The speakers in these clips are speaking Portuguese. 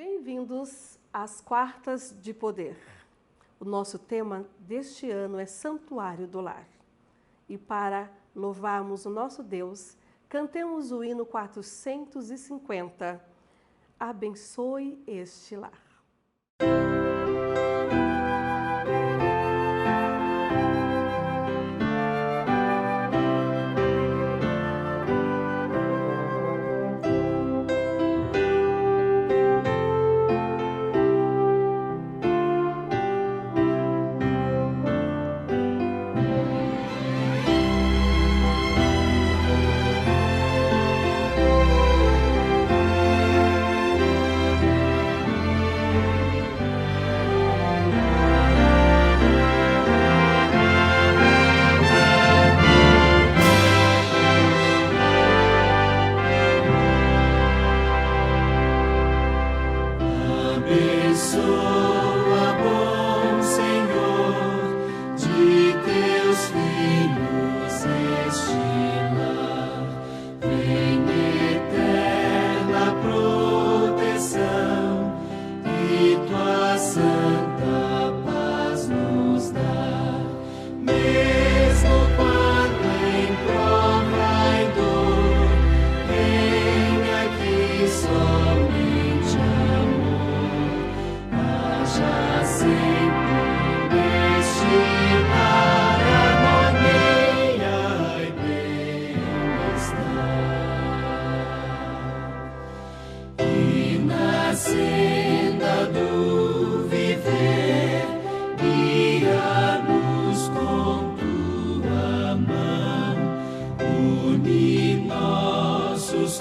Bem-vindos às Quartas de Poder. O nosso tema deste ano é Santuário do Lar. E para louvarmos o nosso Deus, cantemos o hino 450, Abençoe este lar.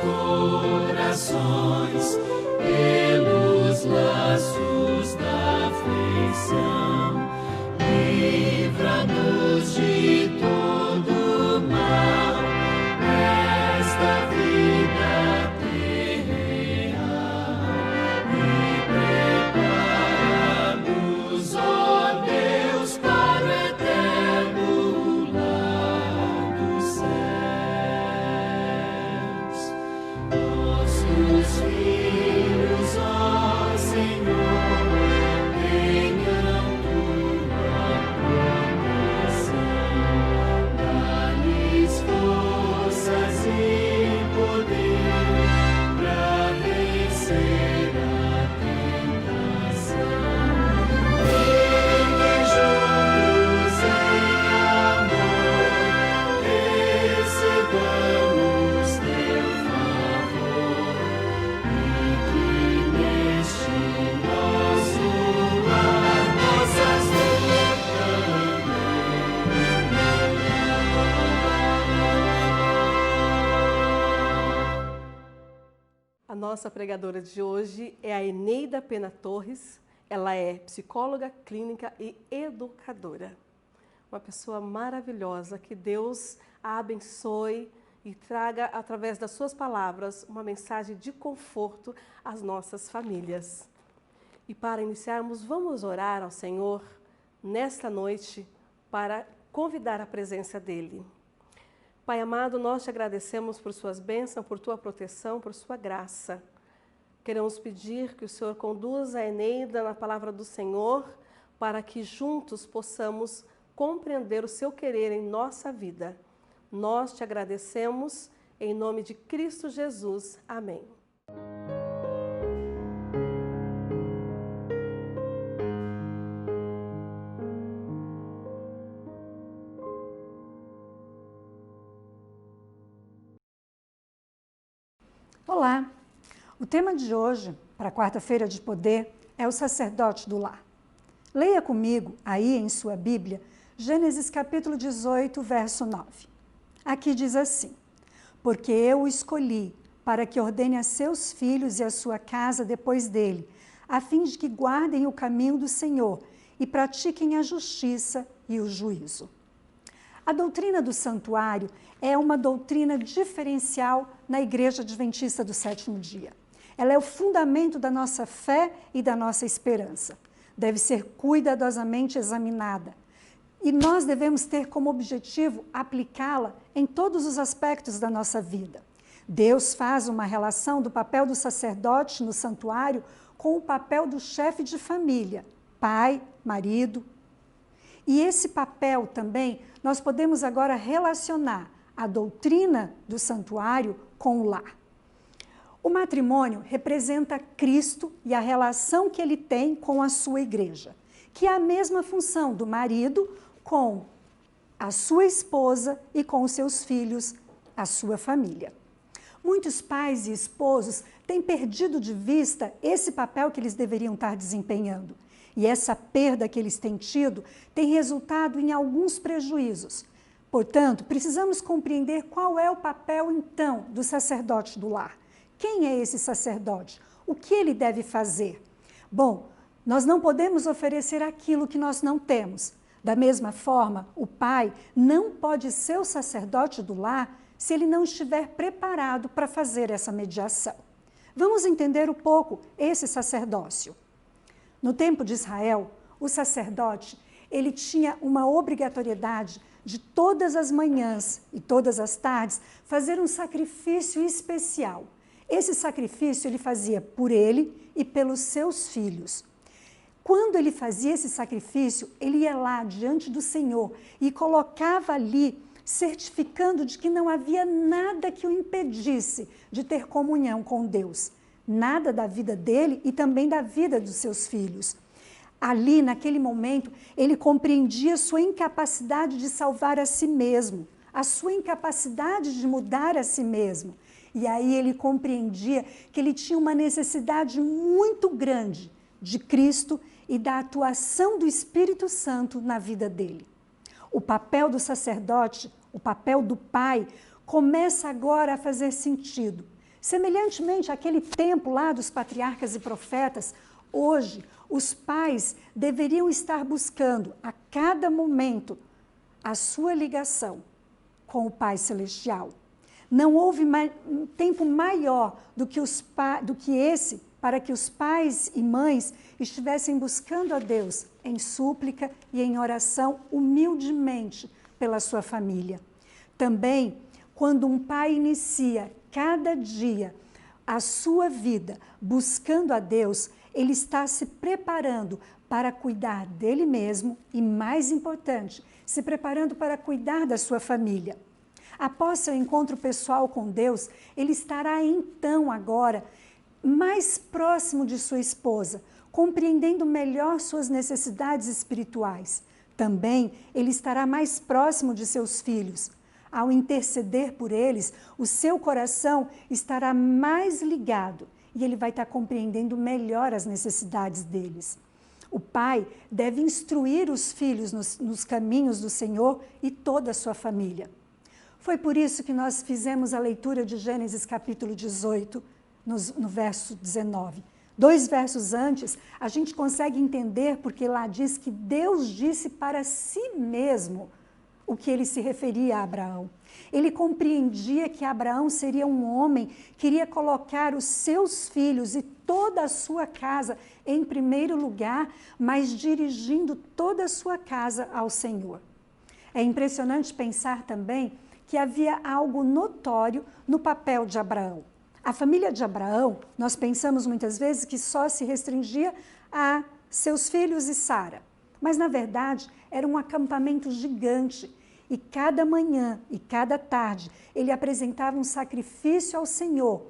Corações pelos laços da afeição, livra-nos de todo mal nesta vida terrena e prepara-nos, ó Deus, para o eterno lar dos céus. Nossos filhos, ó Senhor, tenham tua proteção. Dá-lhes forças e poder para vencer a tentação. Fiquem juntos em amor, recebamos teu favor. A nossa pregadora de hoje é a Eneida Pena Torres. Ela é psicóloga clínica e educadora. Uma pessoa maravilhosa, que Deus a abençoe e traga, através das suas palavras, uma mensagem de conforto às nossas famílias. E para iniciarmos, vamos orar ao Senhor nesta noite para convidar a presença dEle. Pai amado, nós te agradecemos por suas bênçãos, por tua proteção, por sua graça. Queremos pedir que o Senhor conduza a Eneida na palavra do Senhor, para que juntos possamos compreender o seu querer em nossa vida. Nós te agradecemos, em nome de Cristo Jesus. Amém. Olá! O tema de hoje, para a quarta-feira de poder, é o sacerdote do lar. Leia comigo, aí em sua Bíblia, Gênesis capítulo 18, verso 9. Aqui diz assim: porque eu o escolhi para que ordene a seus filhos e a sua casa depois dele, a fim de que guardem o caminho do Senhor e pratiquem a justiça e o juízo. A doutrina do santuário é uma doutrina diferencial na Igreja Adventista do Sétimo Dia. Ela é o fundamento da nossa fé e da nossa esperança. Deve ser cuidadosamente examinada. E nós devemos ter como objetivo aplicá-la em todos os aspectos da nossa vida. Deus faz uma relação do papel do sacerdote no santuário com o papel do chefe de família, pai, marido. E esse papel também nós podemos agora relacionar a doutrina do santuário com o lar. O matrimônio representa Cristo e a relação que ele tem com a sua igreja, que é a mesma função do marido com a sua esposa e com os seus filhos, a sua família. Muitos pais e esposos têm perdido de vista esse papel que eles deveriam estar desempenhando. E essa perda que eles têm tido tem resultado em alguns prejuízos. Portanto, precisamos compreender qual é o papel, então, do sacerdote do lar. Quem é esse sacerdote? O que ele deve fazer? Bom, nós não podemos oferecer aquilo que nós não temos. Da mesma forma, o pai não pode ser o sacerdote do lar se ele não estiver preparado para fazer essa mediação. Vamos entender um pouco esse sacerdócio. No tempo de Israel, o sacerdote, ele tinha uma obrigatoriedade de todas as manhãs e todas as tardes fazer um sacrifício especial. Esse sacrifício ele fazia por ele e pelos seus filhos. Quando ele fazia esse sacrifício, ele ia lá diante do Senhor e colocava ali, certificando de que não havia nada que o impedisse de ter comunhão com Deus. Nada da vida dele e também da vida dos seus filhos. Ali, naquele momento, ele compreendia sua incapacidade de salvar a si mesmo, a sua incapacidade de mudar a si mesmo. E aí ele compreendia que ele tinha uma necessidade muito grande de Cristo e da atuação do Espírito Santo na vida dele. O papel do sacerdote, o papel do pai, começa agora a fazer sentido. Semelhantemente àquele tempo lá dos patriarcas e profetas, hoje os pais deveriam estar buscando a cada momento a sua ligação com o Pai Celestial. Não houve tempo maior do que esse para que os pais e mães estivessem buscando a Deus em súplica e em oração humildemente pela sua família. Também, quando um pai inicia cada dia a sua vida buscando a Deus, ele está se preparando para cuidar dele mesmo e, mais importante, se preparando para cuidar da sua família. Após seu encontro pessoal com Deus, ele estará então agora mais próximo de sua esposa, compreendendo melhor suas necessidades espirituais. Também ele estará mais próximo de seus filhos. Ao interceder por eles, o seu coração estará mais ligado e ele vai estar compreendendo melhor as necessidades deles. O pai deve instruir os filhos nos caminhos do Senhor e toda a sua família. Foi por isso que nós fizemos a leitura de Gênesis capítulo 18, no verso 19. 2 versos antes, a gente consegue entender porque lá diz que Deus disse para si mesmo o que ele se referia a Abraão. Ele compreendia que Abraão seria um homem que iria colocar os seus filhos e toda a sua casa em primeiro lugar, mas dirigindo toda a sua casa ao Senhor. É impressionante pensar também que havia algo notório no papel de Abraão. A família de Abraão, nós pensamos muitas vezes que só se restringia a seus filhos e Sara. Mas, na verdade, era um acampamento gigante. E cada manhã e cada tarde, ele apresentava um sacrifício ao Senhor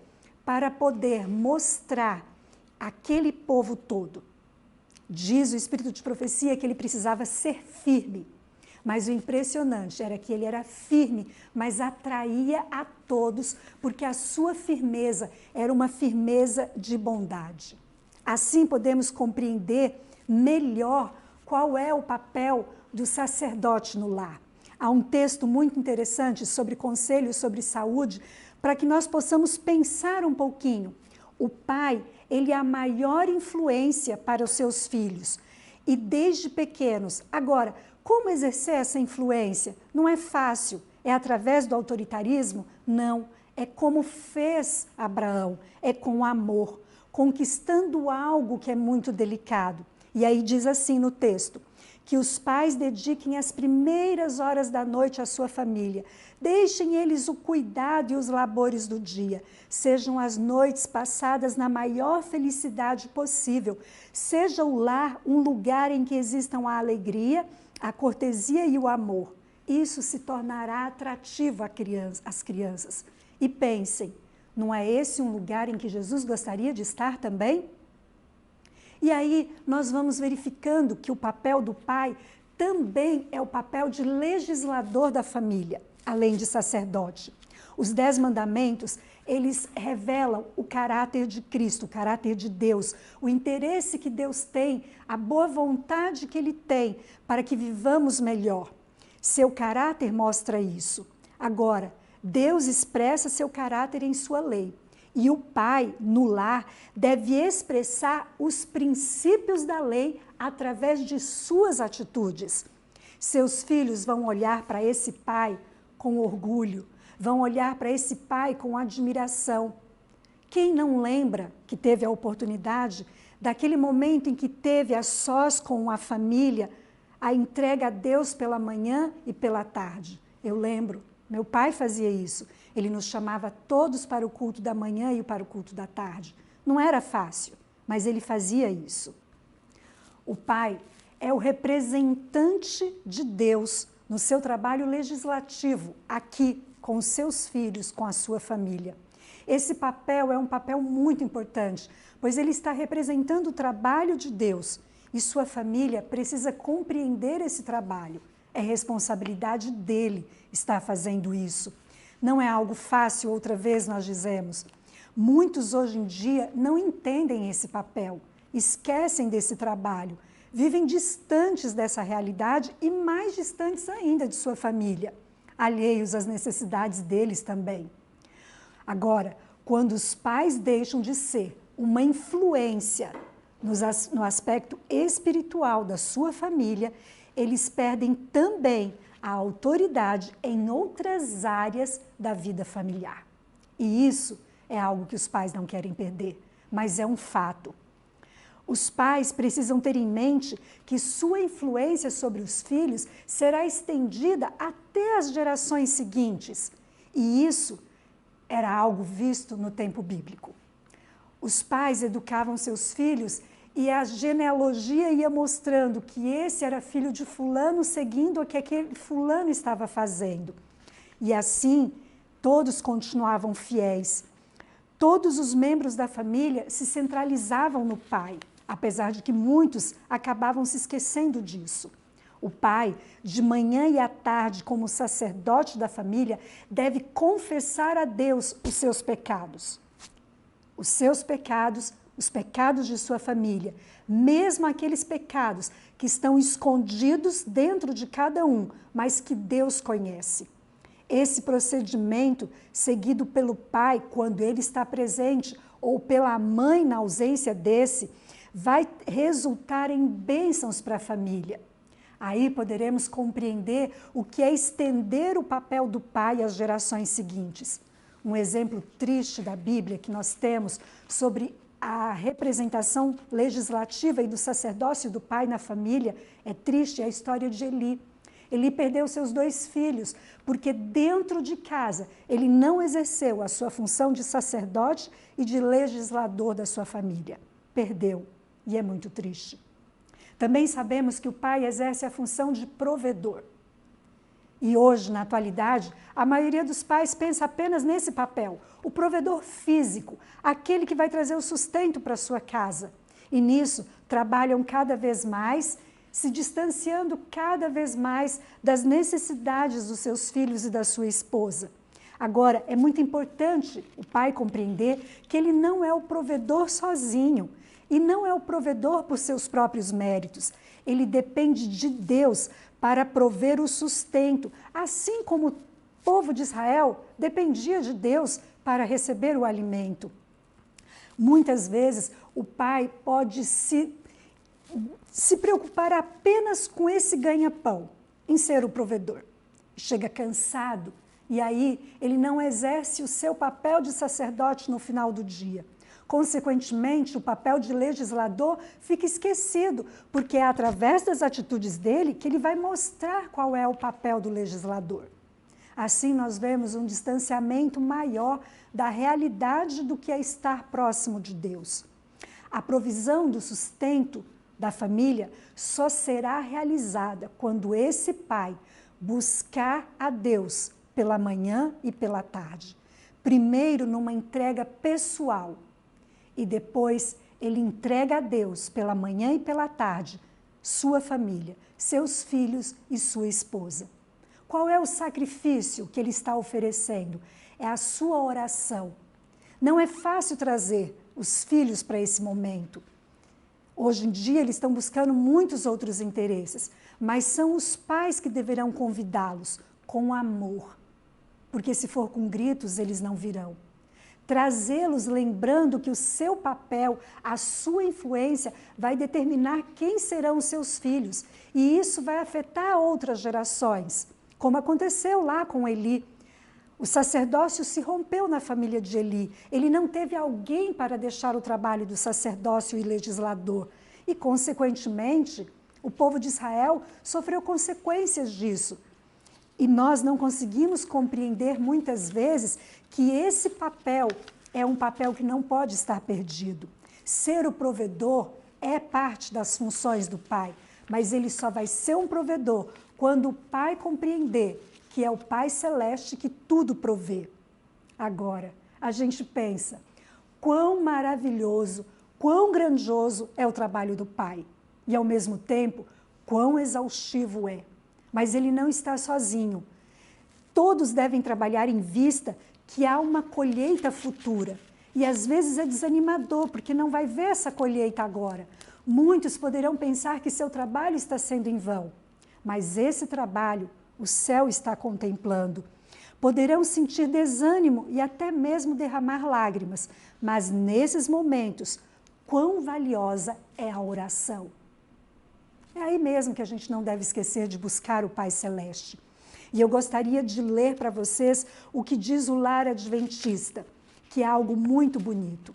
para poder mostrar aquele povo todo. Diz o Espírito de Profecia que ele precisava ser firme. Mas o impressionante era que ele era firme, mas atraía a todos, porque a sua firmeza era uma firmeza de bondade. Assim podemos compreender melhor qual é o papel do sacerdote no lar. Há um texto muito interessante sobre conselhos sobre saúde, para que nós possamos pensar um pouquinho. O pai, ele é a maior influência para os seus filhos, e desde pequenos. Agora, como exercer essa influência? Não é fácil. É através do autoritarismo? Não. É como fez Abraão. É com amor, conquistando algo que é muito delicado. E aí diz assim no texto, que os pais dediquem as primeiras horas da noite à sua família. Deixem eles o cuidado e os labores do dia. Sejam as noites passadas na maior felicidade possível. Seja o lar um lugar em que existam a alegria, a cortesia e o amor. Isso se tornará atrativo às crianças. E pensem, não é esse um lugar em que Jesus gostaria de estar também? E aí nós vamos verificando que o papel do pai também é o papel de legislador da família, além de sacerdote. Os 10 mandamentos, eles revelam o caráter de Cristo, o caráter de Deus, o interesse que Deus tem, a boa vontade que Ele tem para que vivamos melhor. Seu caráter mostra isso. Agora, Deus expressa seu caráter em sua lei. E o pai, no lar, deve expressar os princípios da lei através de suas atitudes. Seus filhos vão olhar para esse pai com orgulho, vão olhar para esse pai com admiração. Quem não lembra que teve a oportunidade daquele momento em que teve a sós com a família, a entrega a Deus pela manhã e pela tarde? Eu lembro, meu pai fazia isso. Ele nos chamava todos para o culto da manhã e para o culto da tarde. Não era fácil, mas ele fazia isso. O pai é o representante de Deus no seu trabalho legislativo, aqui, com os seus filhos, com a sua família. Esse papel é um papel muito importante, pois ele está representando o trabalho de Deus e sua família precisa compreender esse trabalho. É responsabilidade dele estar fazendo isso. Não é algo fácil, outra vez nós dizemos. Muitos hoje em dia não entendem esse papel, esquecem desse trabalho, vivem distantes dessa realidade e mais distantes ainda de sua família, alheios às necessidades deles também. Agora, quando os pais deixam de ser uma influência no aspecto espiritual da sua família, eles perdem também a autoridade em outras áreas da vida familiar. E isso é algo que os pais não querem perder, mas é um fato. Os pais precisam ter em mente que sua influência sobre os filhos será estendida até as gerações seguintes. E isso era algo visto no tempo bíblico. Os pais educavam seus filhos e a genealogia ia mostrando que esse era filho de fulano, seguindo o que aquele fulano estava fazendo. E assim, todos continuavam fiéis. Todos os membros da família se centralizavam no pai, apesar de que muitos acabavam se esquecendo disso. O pai, de manhã e à tarde, como sacerdote da família, deve confessar a Deus os seus pecados. Os pecados de sua família, mesmo aqueles pecados que estão escondidos dentro de cada um, mas que Deus conhece. Esse procedimento, seguido pelo pai quando ele está presente, ou pela mãe na ausência desse, vai resultar em bênçãos para a família. Aí poderemos compreender o que é estender o papel do pai às gerações seguintes. Um exemplo triste da Bíblia que nós temos sobre a representação legislativa e do sacerdócio do pai na família é triste, é a história de Eli. Eli perdeu seus 2 filhos, porque dentro de casa ele não exerceu a sua função de sacerdote e de legislador da sua família. Perdeu, e é muito triste. Também sabemos que o pai exerce a função de provedor. E hoje, na atualidade, a maioria dos pais pensa apenas nesse papel, o provedor físico, aquele que vai trazer o sustento para a sua casa. E nisso, trabalham cada vez mais, se distanciando cada vez mais das necessidades dos seus filhos e da sua esposa. Agora, é muito importante o pai compreender que ele não é o provedor sozinho e não é o provedor por seus próprios méritos. Ele depende de Deus para prover o sustento, assim como o povo de Israel dependia de Deus para receber o alimento. Muitas vezes o pai pode se preocupar apenas com esse ganha-pão, em ser o provedor. Chega cansado e aí ele não exerce o seu papel de sacerdote no final do dia. Consequentemente, o papel de legislador fica esquecido, porque é através das atitudes dele que ele vai mostrar qual é o papel do legislador. Assim, nós vemos um distanciamento maior da realidade do que é estar próximo de Deus. A provisão do sustento da família só será realizada quando esse pai buscar a Deus pela manhã e pela tarde. Primeiro numa entrega pessoal e depois ele entrega a Deus pela manhã e pela tarde sua família, seus filhos e sua esposa. Qual é o sacrifício que ele está oferecendo? É a sua oração. Não é fácil trazer os filhos para esse momento. Hoje em dia eles estão buscando muitos outros interesses, mas são os pais que deverão convidá-los com amor, porque se for com gritos eles não virão. Trazê-los lembrando que o seu papel, a sua influência vai determinar quem serão os seus filhos e isso vai afetar outras gerações, como aconteceu lá com Eli. O sacerdócio se rompeu na família de Eli. Ele não teve alguém para deixar o trabalho do sacerdócio e legislador. E, consequentemente, o povo de Israel sofreu consequências disso. E nós não conseguimos compreender muitas vezes que esse papel é um papel que não pode estar perdido. Ser o provedor é parte das funções do pai, mas ele só vai ser um provedor quando o pai compreender que é o Pai Celeste que tudo provê. Agora, a gente pensa, quão maravilhoso, quão grandioso é o trabalho do Pai. E, ao mesmo tempo, quão exaustivo é. Mas ele não está sozinho. Todos devem trabalhar em vista que há uma colheita futura. E, às vezes, é desanimador, porque não vai ver essa colheita agora. Muitos poderão pensar que seu trabalho está sendo em vão. Mas esse trabalho o céu está contemplando. Poderão sentir desânimo e até mesmo derramar lágrimas, mas nesses momentos, quão valiosa é a oração. É aí mesmo que a gente não deve esquecer de buscar o Pai Celeste. E eu gostaria de ler para vocês o que diz o Lar Adventista, que é algo muito bonito.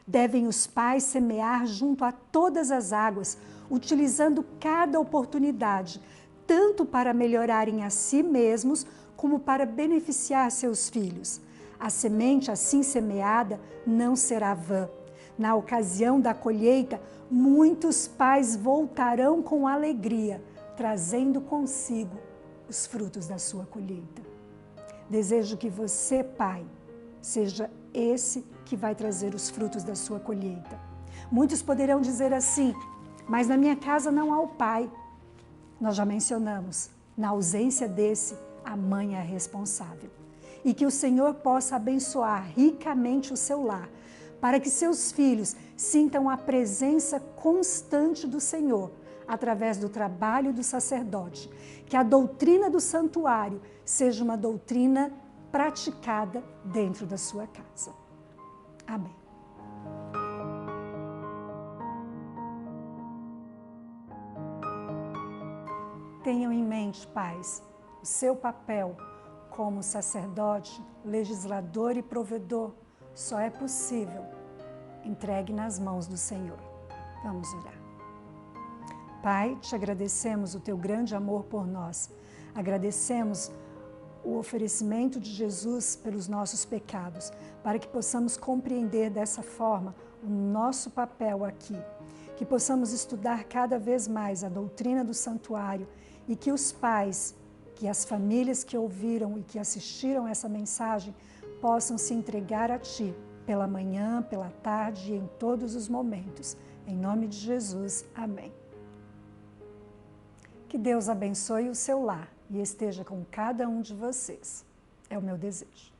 Devem os pais semear junto a todas as águas, utilizando cada oportunidade, tanto para melhorarem a si mesmos, como para beneficiar seus filhos. A semente assim semeada não será vã. Na ocasião da colheita, muitos pais voltarão com alegria, trazendo consigo os frutos da sua colheita. Desejo que você, pai, seja esse que vai trazer os frutos da sua colheita. Muitos poderão dizer assim, mas na minha casa não há o pai. Nós já mencionamos, na ausência desse, a mãe é responsável. E que o Senhor possa abençoar ricamente o seu lar, para que seus filhos sintam a presença constante do Senhor, através do trabalho do sacerdote. Que a doutrina do santuário seja uma doutrina praticada dentro da sua casa. Amém. Tenham em mente, pais, o seu papel como sacerdote, legislador e provedor só é possível entregue nas mãos do Senhor. Vamos orar. Pai, te agradecemos o teu grande amor por nós. Agradecemos o oferecimento de Jesus pelos nossos pecados, para que possamos compreender dessa forma o nosso papel aqui, que possamos estudar cada vez mais a doutrina do santuário e que os pais, que as famílias que ouviram e que assistiram essa mensagem possam se entregar a Ti pela manhã, pela tarde e em todos os momentos. Em nome de Jesus, amém. Que Deus abençoe o seu lar e esteja com cada um de vocês. É o meu desejo.